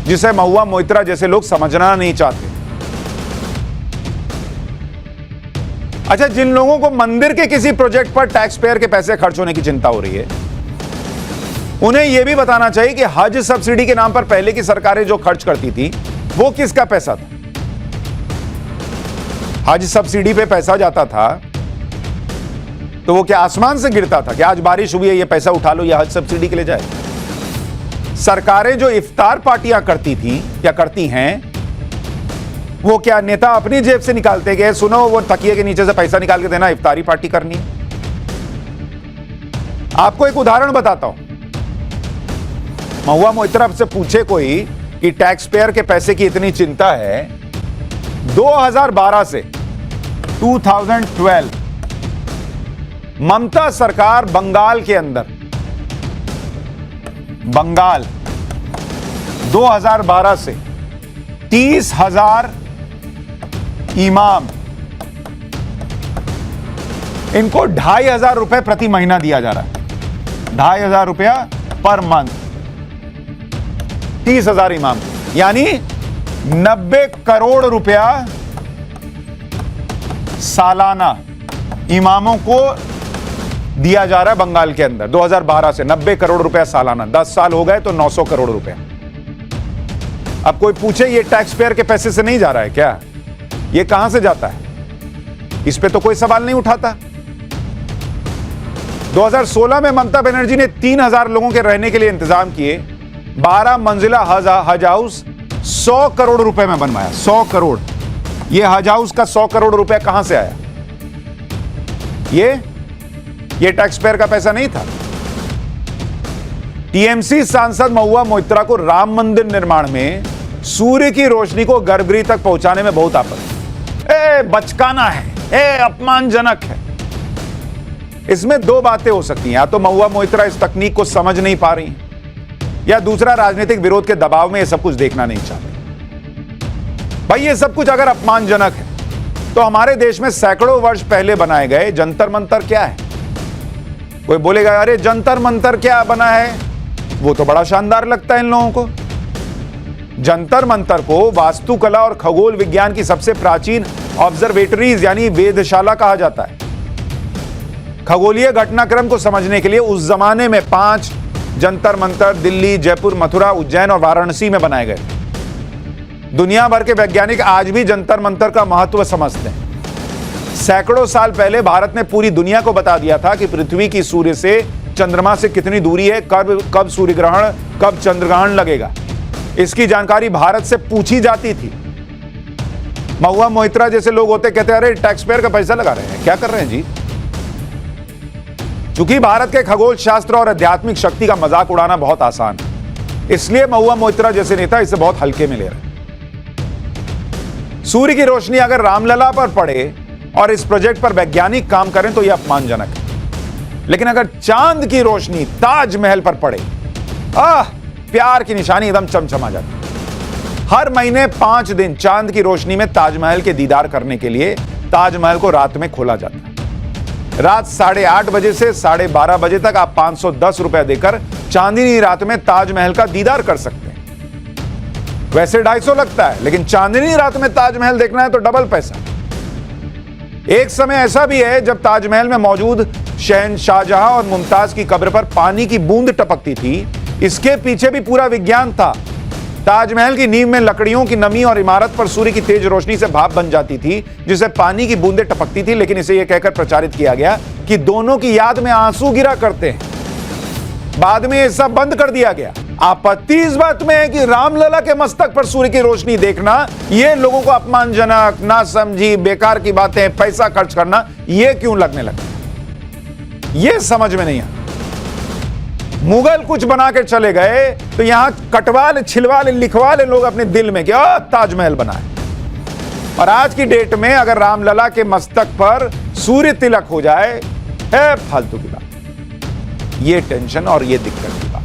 जिसे महुआ मोइत्रा जैसे लोग समझना नहीं चाहते। अच्छा, जिन लोगों को मंदिर के किसी प्रोजेक्ट पर टैक्स पेयर के पैसे खर्च होने की चिंता हो रही है, उन्हें यह भी बताना चाहिए कि हज सब्सिडी के नाम पर पहले की सरकारें जो खर्च करती थी वो किसका पैसा था। हज सब्सिडी पे पैसा जाता था तो वो क्या आसमान से गिरता था कि आज बारिश हुई है ये पैसा उठा लो, ये हज सब्सिडी के लिए जाए। सरकारें जो इफ्तार पार्टियां करती थी या करती हैं, वो क्या नेता अपनी जेब से निकालते गए, सुनो वो तकिए के नीचे से पैसा निकाल के देना, इफ्तारी पार्टी करनी है। आपको एक उदाहरण बताता हूं। महुआ मोइत्रा से पूछे कोई कि टैक्स पेयर के पैसे की इतनी चिंता है, 2012 से 2012 ममता सरकार बंगाल के अंदर, बंगाल 2012 से 30,000 इमाम, इनको 2,500 रुपए प्रति महीना दिया जा रहा है। 2,500 रुपया पर मंथ, 30,000 इमाम, यानी 90 करोड़ रुपया सालाना इमामों को दिया जा रहा है बंगाल के अंदर। 2012 से 90 करोड़ रुपया सालाना, 10 साल हो गए तो 900 करोड़ रुपया। अब कोई पूछे ये टैक्स पेयर के पैसे से नहीं जा रहा है क्या, ये कहां से जाता है, इस पे तो कोई सवाल नहीं उठाता। 2016 में ममता बनर्जी ने 3,000 लोगों के रहने के लिए इंतजाम किए, 12 मंजिला हज हाउस 100 करोड़ रुपए में बनवाया। 100 करोड़, ये हज हाउस का 100 करोड़ रुपया कहां से आया? ये टैक्स पेयर का पैसा नहीं था। टीएमसी सांसद महुआ मोइत्रा को राम मंदिर निर्माण में सूर्य की रोशनी को गर्भगृह तक पहुंचाने में बहुत आपत्ति, बचकाना है, अपमानजनक है। इसमें दो बातें हो सकती हैं, या तो महुआ मोइत्रा इस तकनीक को समझ नहीं पा रही, या दूसरा राजनीतिक विरोध के दबाव में ये सब कुछ देखना नहीं चाहते। भाई ये सब कुछ अगर अपमानजनक है तो हमारे देश में सैकड़ों वर्ष पहले बनाए गए जंतर मंतर क्या है? कोई बोलेगा अरे जंतर मंतर क्या बना है, वो तो बड़ा शानदार लगता है इन लोगों को। जंतर मंतर को वास्तुकला और खगोल विज्ञान की सबसे प्राचीन ऑब्जर्वेटरीज यानी वेधशाला कहा जाता है। खगोलीय घटनाक्रम को समझने के लिए उस जमाने में 5 जंतर मंतर दिल्ली, जयपुर, मथुरा, उज्जैन और वाराणसी में बनाए गए। दुनिया भर के वैज्ञानिक आज भी जंतर मंतर का महत्व समझते हैं। सैकड़ों साल पहले भारत ने पूरी दुनिया को बता दिया था कि पृथ्वी की सूर्य से चंद्रमा से कितनी दूरी है, कब सूर्य ग्रहण, कब चंद्र ग्रहण लगेगा। इसकी जानकारी भारत से पूछी जाती थी। महुआ मोइत्रा जैसे लोग होते कहते अरे टैक्स पेयर का पैसा लगा रहे हैं, क्या कर रहे हैं जी। चूंकि भारत के खगोल शास्त्र और आध्यात्मिक शक्ति का मजाक उड़ाना बहुत आसान है, इसलिए महुआ मोइत्रा जैसे नेता इसे बहुत हल्के में ले रहे हैं। सूर्य की रोशनी अगर रामलला पर पड़े और इस प्रोजेक्ट पर वैज्ञानिक काम करें तो यह अपमानजनक है, लेकिन अगर चांद की रोशनी ताजमहल पर पड़े, प्यार की निशानी एकदम चमचमा जाती। हर महीने 5 दिन चांद की रोशनी में ताजमहल के दीदार करने के लिए ताजमहल को रात में खोला जाता है। रात 8:30 बजे से 12:30 बजे तक आप 510 रुपए देकर चांदनी रात में ताजमहल का दीदार कर सकते हैं। वैसे 250 लगता है, लेकिन चांदनी रात में ताजमहल देखना है तो डबल पैसा। एक समय ऐसा भी है जब ताजमहल में मौजूद शहंशाहजहां और मुमताज की कब्र पर पानी की बूंद टपकती थी। इसके पीछे भी पूरा विज्ञान था। ताजमहल की नींव में लकड़ियों की नमी और इमारत पर सूर्य की तेज रोशनी से भाप बन जाती थी, जिससे पानी की बूंदें टपकती थी। लेकिन इसे यह कहकर प्रचारित किया गया कि दोनों की याद में आंसू गिरा करते हैं। बाद में यह सब बंद कर दिया गया। आपत्ति इस बात में है कि रामलला के मस्तक पर सूर्य की रोशनी देखना यह लोगों को अपमानजनक, नासमझी, बेकार की बातें, पैसा खर्च करना यह क्यों लगने लगा, यह समझ में नहीं आता। मुगल कुछ बना के चले गए तो यहां कटवा ले, छिलवा ले, लिखवा ले लोग अपने दिल में कि ताजमहल बना है। और आज की डेट में अगर रामलला के मस्तक पर सूर्य तिलक हो जाए, फालतू की बात, ये टेंशन और ये दिक्कत की बात।